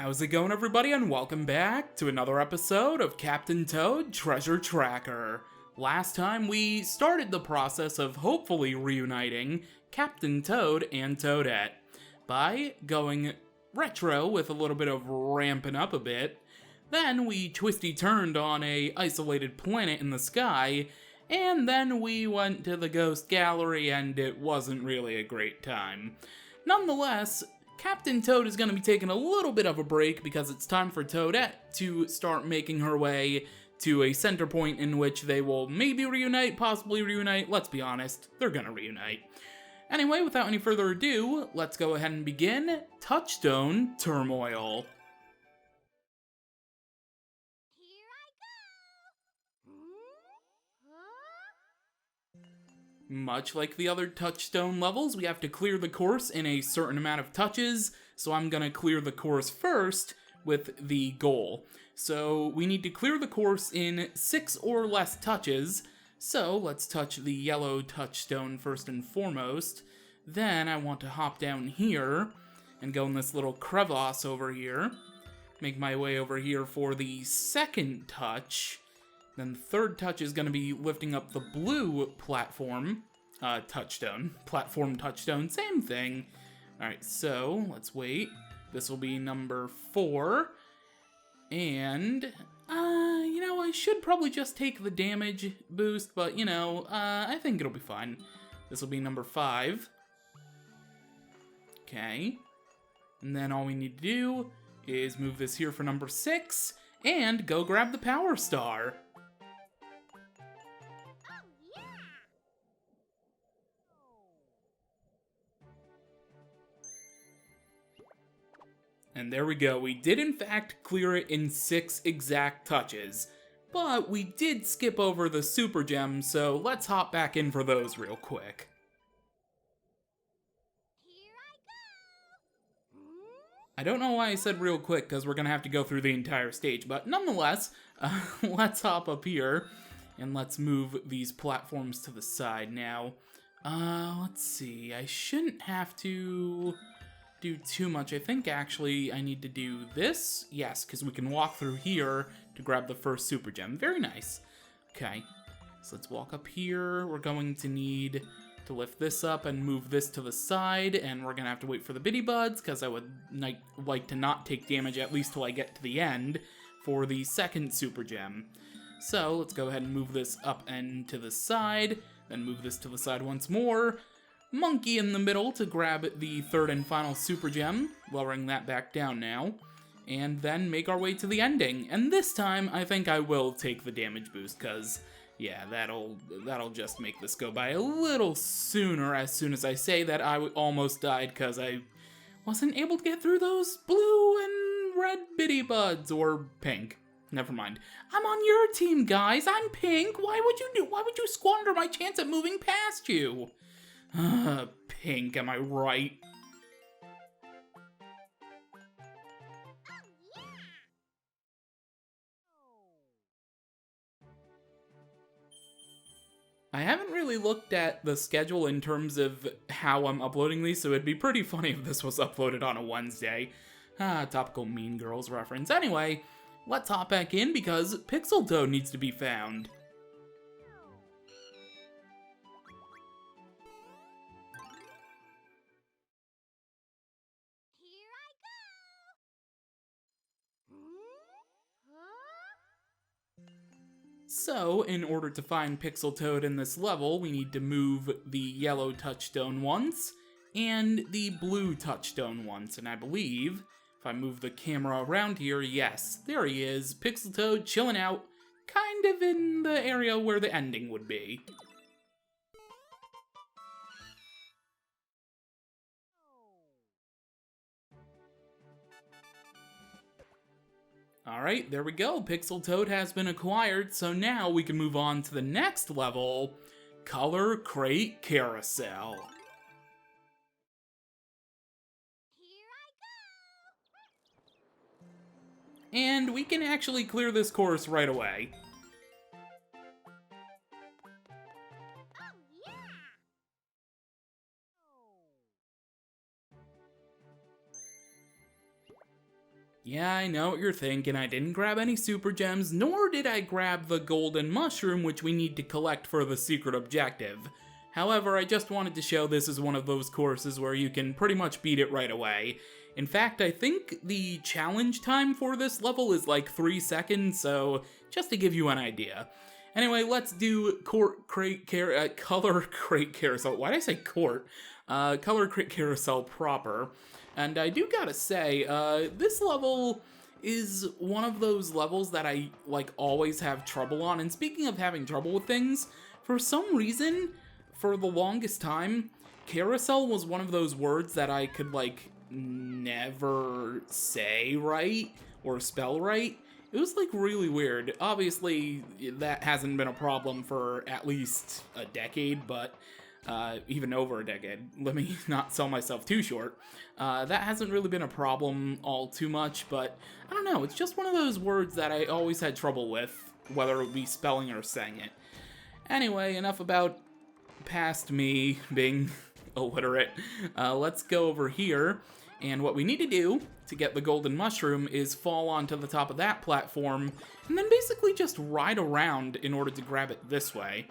How's it going, everybody, and welcome back to another episode of Captain Toad Treasure Tracker. Last time we started the process of hopefully reuniting Captain Toad and Toadette by going retro with a little bit of ramping up a bit. Then we twisty-turned on a isolated planet in the sky, and then we went to the Ghost Gallery and it wasn't really a great time. Nonetheless, Captain Toad is going to be taking a little bit of a break because it's time for Toadette to start making her way to a center point in which they will maybe reunite, possibly reunite. Let's be honest, they're going to reunite. Anyway, without any further ado, let's go ahead and begin Touchstone Turmoil. Much like the other Touchstone levels, we have to clear the course in a certain amount of touches, so I'm gonna clear the course first with the goal. So we need to clear the course in 6 or less touches, so let's touch the yellow touchstone first and foremost. Then I want to hop down here and go in this little crevasse over here, make my way over here for the second touch. Then the third touch is going to be lifting up the blue platform, touchstone, same thing. Alright, so let's wait. This will be number 4. And, I should probably just take the damage boost, but, I think it'll be fine. This will be number 5. Okay. And then all we need to do is move this here for number 6, and go grab the Power Star. And there we go, we did in fact clear it in 6 exact touches, but we did skip over the super gems, so let's hop back in for those real quick. I don't know why I said real quick, because we're going to have to go through the entire stage, but nonetheless, let's hop up here, and let's move these platforms to the side now. Let's see, I shouldn't have to do too much. I think actually I need to do this. Yes, because we can walk through here to grab the first super gem. Very nice. Okay, so let's walk up here. We're going to need to lift this up and move this to the side, and we're gonna have to wait for the bitty buds because I would like to not take damage at least till I get to the end for the second super gem. So let's go ahead and move this up and to the side, then move this to the side once more. Monkey in the middle to grab the third and final super gem, lowering that back down now, and then make our way to the ending. And this time, I think I will take the damage boost, because, yeah, that'll just make this go by a little sooner as soon as I say that I almost died because I wasn't able to get through those blue and red bitty buds, or pink. Never mind. I'm on your team, guys. I'm pink. Why would you squander my chance at moving past you? Pink, am I right? I haven't really looked at the schedule in terms of how I'm uploading these, so it'd be pretty funny if this was uploaded on a Wednesday. Topical Mean Girls reference. Anyway, let's hop back in because Pixel Toad needs to be found. So, in order to find Pixel Toad in this level, we need to move the yellow touchstone once, and the blue touchstone once, and I believe, if I move the camera around here, yes, there he is, Pixel Toad chilling out, kind of in the area where the ending would be. Alright, there we go. Pixel Toad has been acquired, so now we can move on to the next level, Color Crate Carousel. And we can actually clear this course right away. Yeah, I know what you're thinking. I didn't grab any super gems, nor did I grab the golden mushroom, which we need to collect for the secret objective. However, I just wanted to show this is one of those courses where you can pretty much beat it right away. In fact, I think the challenge time for this level is like 3 seconds, so just to give you an idea. Anyway, let's do color crate carousel. Why did I say court? Color crate carousel proper. And I do gotta say, this level is one of those levels that I, like, always have trouble on. And speaking of having trouble with things, for some reason, for the longest time, carousel was one of those words that I could, like, never say right or spell right. It was, like, really weird. Obviously, that hasn't been a problem for at least a decade, but even over a decade. Let me not sell myself too short. That hasn't really been a problem all too much, but I don't know, it's just one of those words that I always had trouble with, whether it be spelling or saying it. Anyway, enough about past me being illiterate. Let's go over here, and what we need to do to get the golden mushroom is fall onto the top of that platform, and then basically just ride around in order to grab it this way.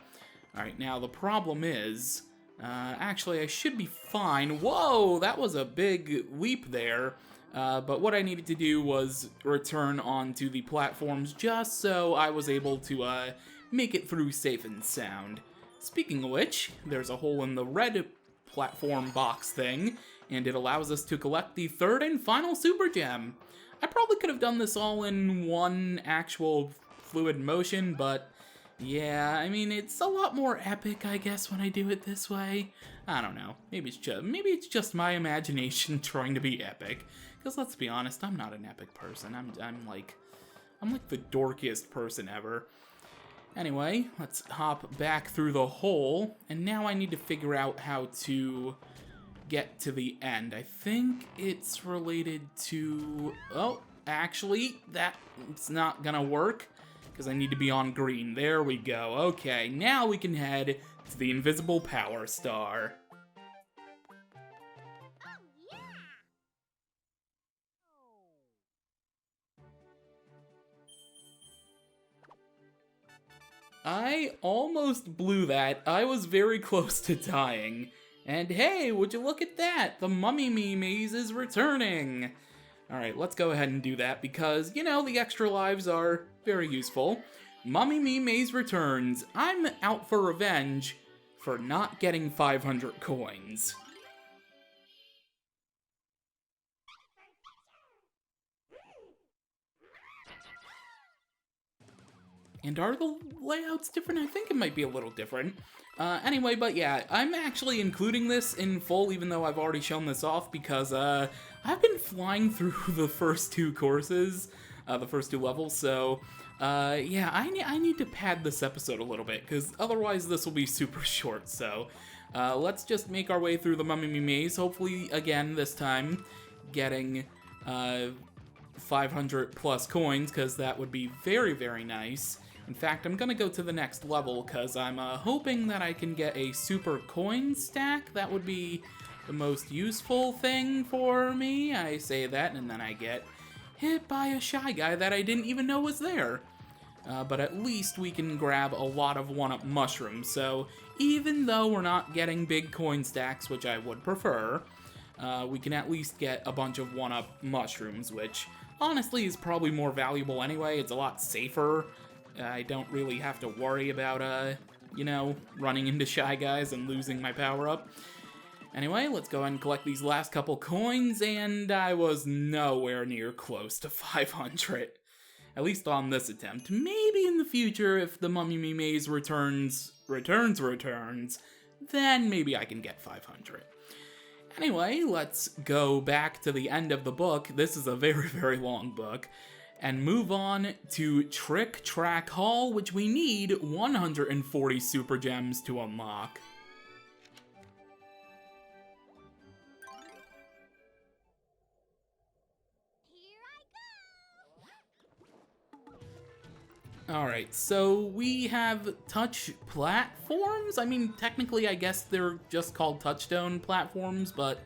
Alright, now the problem is, actually I should be fine. Whoa, that was a big leap there. But what I needed to do was return onto the platforms just so I was able to make it through safe and sound. Speaking of which, there's a hole in the red platform box thing, and it allows us to collect the third and final super gem. I probably could have done this all in one actual fluid motion, but yeah, I mean, it's a lot more epic, I guess, when I do it this way. I don't know. Maybe it's just my imagination trying to be epic. Because let's be honest, I'm not an epic person. I'm like the dorkiest person ever. Anyway, let's hop back through the hole, and now I need to figure out how to get to the end. I think it's related to... Oh, actually, that's not gonna work, because I need to be on green. There we go. Okay, now we can head to the invisible power star. I almost blew that. I was very close to dying. And hey, would you look at that? The Mummy Me Maze is returning. Alright, let's go ahead and do that because, you know, the extra lives are very useful. Mummy Me Maze returns. I'm out for revenge for not getting 500 coins. And are the layouts different? I think it might be a little different. Anyway, but yeah, I'm actually including this in full, even though I've already shown this off, because I've been flying through the first two courses, the first two levels, so yeah, I need to pad this episode a little bit, because otherwise this will be super short, so let's just make our way through the Mummy Me Maze, hopefully, again, this time, getting 500 plus coins, because that would be very, very nice. In fact, I'm gonna go to the next level because I'm hoping that I can get a super coin stack. That would be the most useful thing for me. I say that and then I get hit by a shy guy that I didn't even know was there. But at least we can grab a lot of 1-up mushrooms. So even though we're not getting big coin stacks, which I would prefer, we can at least get a bunch of 1-up mushrooms, which honestly is probably more valuable anyway. It's a lot safer. I don't really have to worry about, you know, running into shy guys and losing my power-up. Anyway, let's go ahead and collect these last couple coins, and I was nowhere near close to 500. At least on this attempt. Maybe in the future, if the Mummy Me Maze returns, then maybe I can get 500. Anyway, let's go back to the end of the book. This is a very, very long book. And move on to Trick Track Hall, which we need 140 super gems to unlock. Alright, so we have touch platforms? I mean, technically, I guess they're just called Touchstone platforms, but,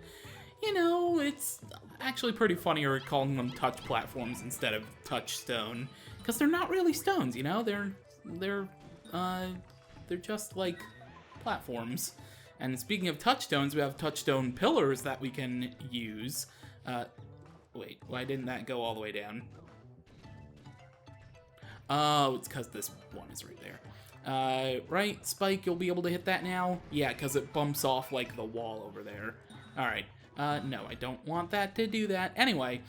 you know, actually pretty funnier calling them touch platforms instead of touchstone, because they're not really stones, you know? They're just like platforms. And speaking of touchstones, we have touchstone pillars that we can use. Wait, why didn't that go all the way down? Oh, it's because this one is right there. Right, Spike, you'll be able to hit that now? Yeah, because it bumps off, like, the wall over there. Alright. No, I don't want that to do that. Anyway,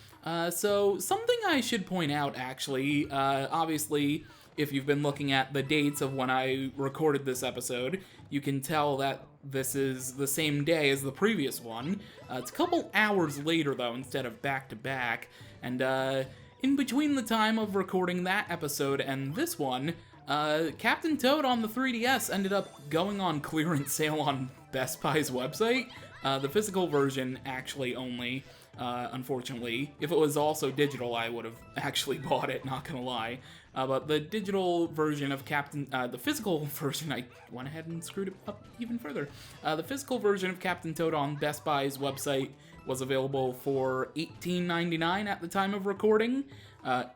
so something I should point out, actually, obviously, if you've been looking at the dates of when I recorded this episode, you can tell that this is the same day as the previous one. It's a couple hours later, though, instead of back-to-back, and, in between the time of recording that episode and this one, Captain Toad on the 3DS ended up going on clearance sale on Best Buy's website. The physical version actually only, unfortunately. If it was also digital, I would have actually bought it, not gonna lie. But the digital version of the physical version, I went ahead and screwed it up even further. The physical version of Captain Toad on Best Buy's website was available for $18.99 at the time of recording.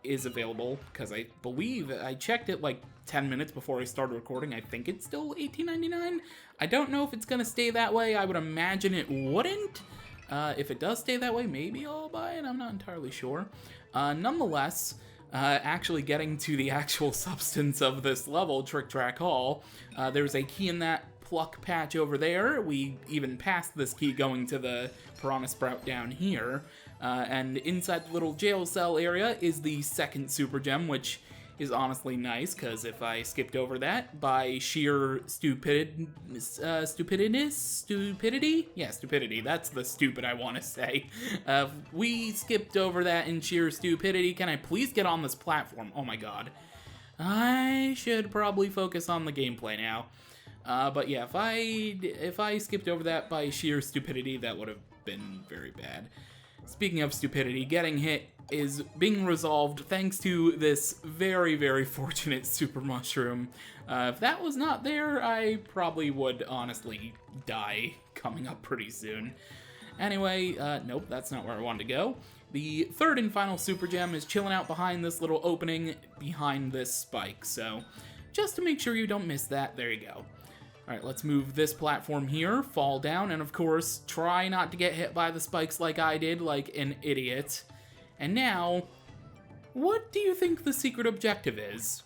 Is available, because I believe, I checked it like 10 minutes before I started recording. I think it's still $18.99. I don't know if it's gonna stay that way. I would imagine it wouldn't. If it does stay that way, maybe I'll buy it. I'm not entirely sure. Nonetheless, actually getting to the actual substance of this level, Trick Track Hall, there's a key in that pluck patch over there. We even passed this key going to the Piranha Sprout down here. And inside the little jail cell area is the second super gem, which is honestly nice, because if I skipped over that by sheer stupidity? Yeah, stupidity, that's the stupid I want to say. We skipped over that in sheer stupidity. Can I please get on this platform? Oh my god. I should probably focus on the gameplay now. But yeah, if I skipped over that by sheer stupidity, that would have been very bad. Speaking of stupidity, getting hit is being resolved thanks to this very, very fortunate super mushroom. If that was not there, I probably would honestly die coming up pretty soon. Anyway, nope, that's not where I wanted to go. The third and final super gem is chilling out behind this little opening behind this spike, so just to make sure you don't miss that, there you go. Alright, let's move this platform here, fall down, and of course, try not to get hit by the spikes like I did, like an idiot. And now, what do you think the secret objective is?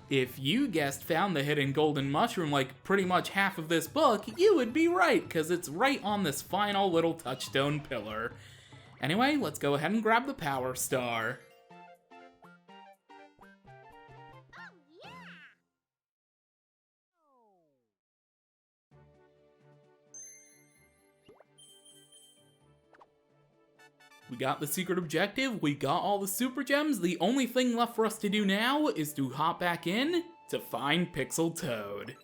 If you guessed found the hidden golden mushroom like pretty much half of this book, you would be right, because it's right on this final little touchstone pillar. Anyway, let's go ahead and grab the power star. We got the secret objective, we got all the super gems. The only thing left for us to do now is to hop back in to find Pixel Toad.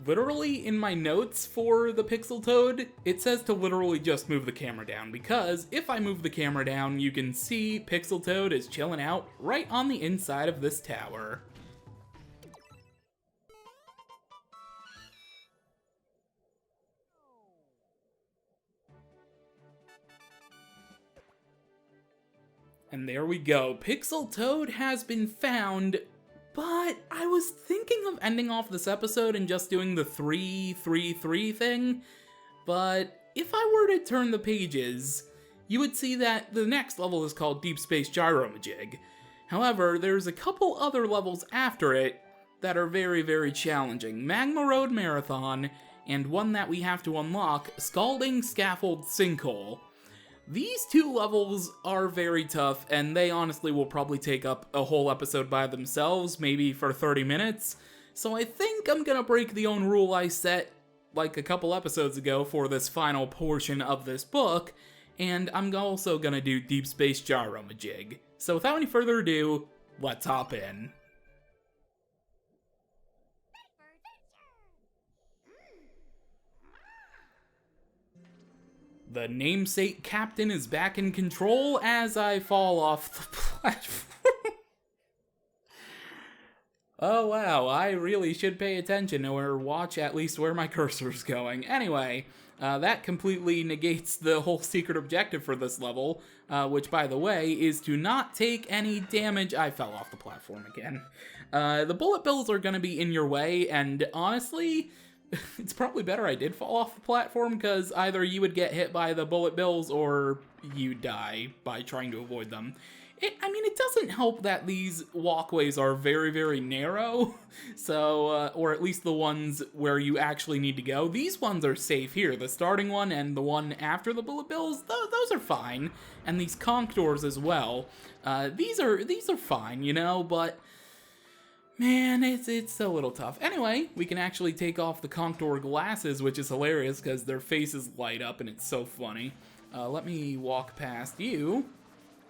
Literally, in my notes for the Pixel Toad, it says to literally just move the camera down, because if I move the camera down, you can see Pixel Toad is chilling out right on the inside of this tower. And there we go, Pixel Toad has been found. But I was thinking of ending off this episode and just doing the 3-3-3 thing. But if I were to turn the pages, you would see that the next level is called Deep Space Gyromajig. However, there's a couple other levels after it that are very, very challenging. Magma Road Marathon, and one that we have to unlock, Scalding Scaffold Sinkhole. These two levels are very tough, and they honestly will probably take up a whole episode by themselves, maybe for 30 minutes. So I think I'm gonna break the own rule I set like a couple episodes ago for this final portion of this book, and I'm also gonna do Deep Space Gyromajig. So without any further ado, let's hop in. The namesake captain is back in control as I fall off the platform. Oh wow, I really should pay attention or watch at least where my cursor's going. Anyway, that completely negates the whole secret objective for this level, which, by the way, is to not take any damage. I fell off the platform again. The bullet bills are going to be in your way, and honestly, it's probably better I did fall off the platform, because either you would get hit by the bullet bills or you die by trying to avoid them. I mean, it doesn't help that these walkways are very, very narrow, so, or at least the ones where you actually need to go. These ones are safe here. The starting one and the one after the bullet bills, those are fine. And these conch doors as well. These are fine, you know, but man, it's a little tough. Anyway, we can actually take off the conch door glasses, which is hilarious because their faces light up and it's so funny. Let me walk past you.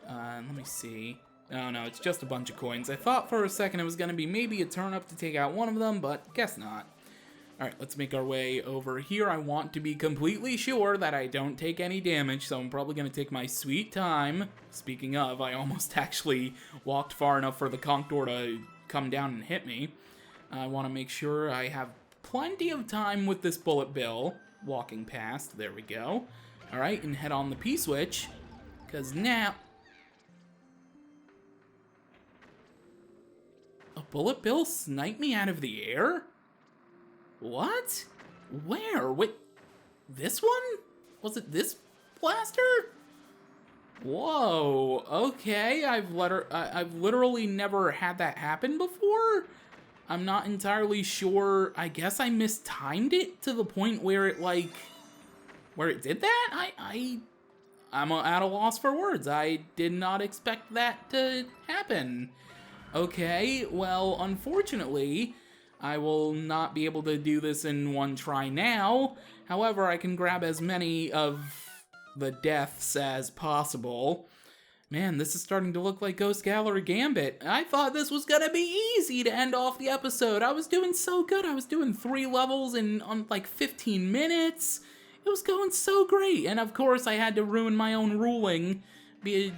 Let me see. Oh no, it's just a bunch of coins. I thought for a second it was going to be maybe a turnip to take out one of them, but guess not. Alright, let's make our way over here. I want to be completely sure that I don't take any damage, so I'm probably going to take my sweet time. Speaking of, I almost actually walked far enough for the conch door to come down and hit me. I want to make sure I have plenty of time with this bullet bill. Walking past, there we go. Alright, and head on the P-switch, because now... A bullet bill sniped me out of the air? What? Where? Wait, this one? Was it this blaster? Whoa, okay, I've literally never had that happen before? I'm not entirely sure. I guess I mistimed it to the point where it, like, where it did that? I'm at a loss for words. I did not expect that to happen. Okay, well, unfortunately, I will not be able to do this in one try now. However, I can grab as many of the deaths as possible. Man, this is starting to look like Ghost Gallery Gambit. I thought this was gonna be easy to end off the episode. I was doing so good. I was doing 3 levels in like 15 minutes. It was going so great. And of course, I had to ruin my own ruling. Be a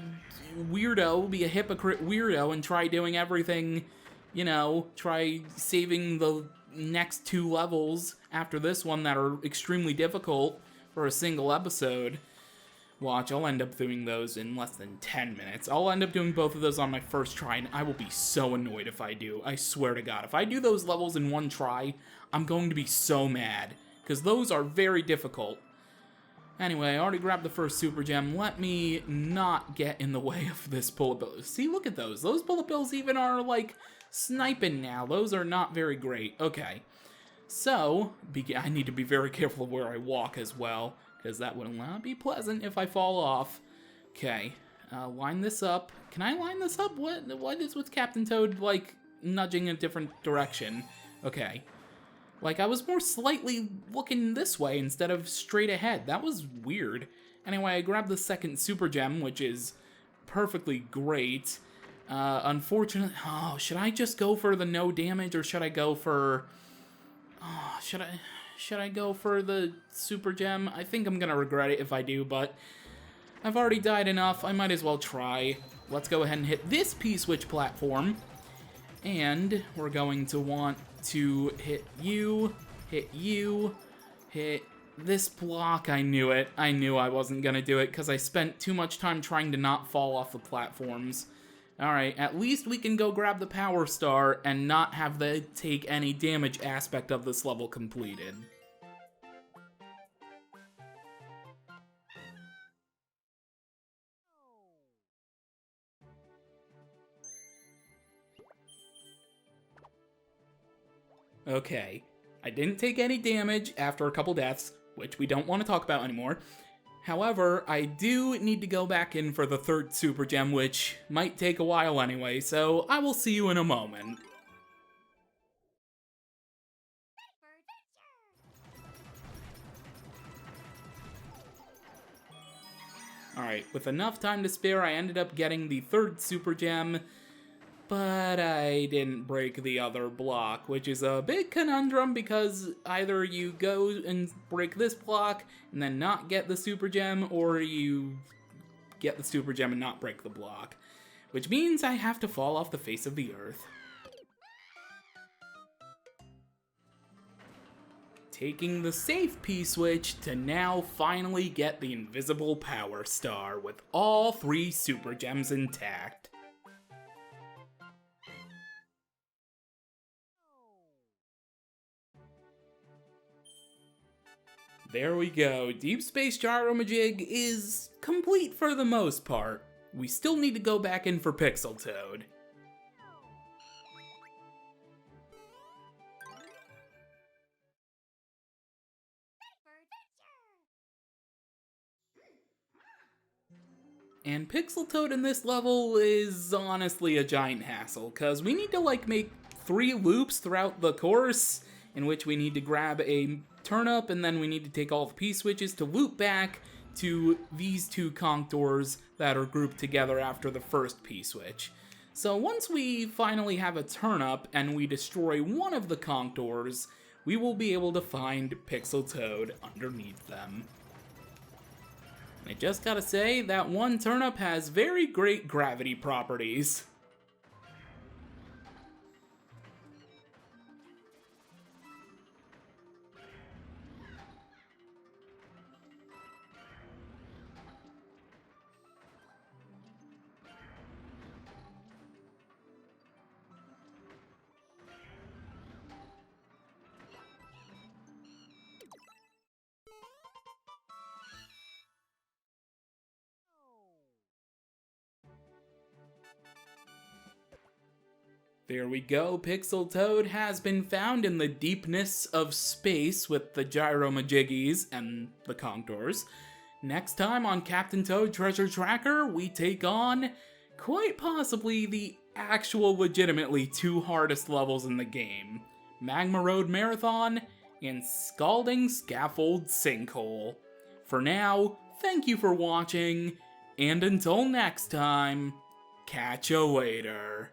weirdo, be a hypocrite weirdo, and try doing everything, you know, try saving the next 2 levels after this one that are extremely difficult for a single episode. Watch, I'll end up doing those in less than 10 minutes. I'll end up doing both of those on my first try, and I will be so annoyed if I do. I swear to God, if I do those levels in one try, I'm going to be so mad, because those are very difficult. Anyway, I already grabbed the first super gem. Let me not get in the way of this bullet bill. See, look at those. Those bullet bills even are, like, sniping now. Those are not very great. Okay. So, I need to be very careful of where I walk as well, because that will not be pleasant if I fall off. Okay. Line this up. Can I line this up? What is with Captain Toad, like, nudging in a different direction? Okay. Like, I was more slightly looking this way instead of straight ahead. That was weird. Anyway, I grabbed the second super gem, which is perfectly great. Unfortunately... Oh, should I just go for the no damage, or should I go for... Oh, should I go for the super gem? I think I'm gonna regret it if I do, but I've already died enough. I might as well try. Let's go ahead and hit this P-switch platform. And we're going to want to hit you, hit this block. I knew it. I knew I wasn't gonna do it because I spent too much time trying to not fall off the platforms. Alright, at least we can go grab the power star and not have the take any damage aspect of this level completed. Okay, I didn't take any damage after a couple deaths, which we don't want to talk about anymore. However, I do need to go back in for the third super gem, which might take a while anyway, so I will see you in a moment. Alright, with enough time to spare, I ended up getting the third super gem. but I didn't break the other block, which is a big conundrum because either you go and break this block and then not get the super gem, or you get the super gem and not break the block, which means I have to fall off the face of the earth. Taking the safe P-switch to now finally get the invisible power star with all 3 super gems intact. There we go, Deep Space Gyromajig is complete for the most part. We still need to go back in for Pixel Toad. And Pixel Toad in this level is honestly a giant hassle, because we need to like make 3 loops throughout the course, in which we need to grab a turnip, and then we need to take all the P-switches to loop back to these 2 conch doors that are grouped together after the first P-switch. So once we finally have a turnip and we destroy one of the conch doors, we will be able to find Pixel Toad underneath them. I just gotta say, that one turnip has very great gravity properties. There we go, Pixel Toad has been found in the deepness of space with the Gyromajiggies and the conch doors. Next time on Captain Toad Treasure Tracker, we take on, quite possibly, the actual legitimately 2 hardest levels in the game. Magma Road Marathon and Scalding Scaffold Sinkhole. For now, thank you for watching, and until next time, catch ya later.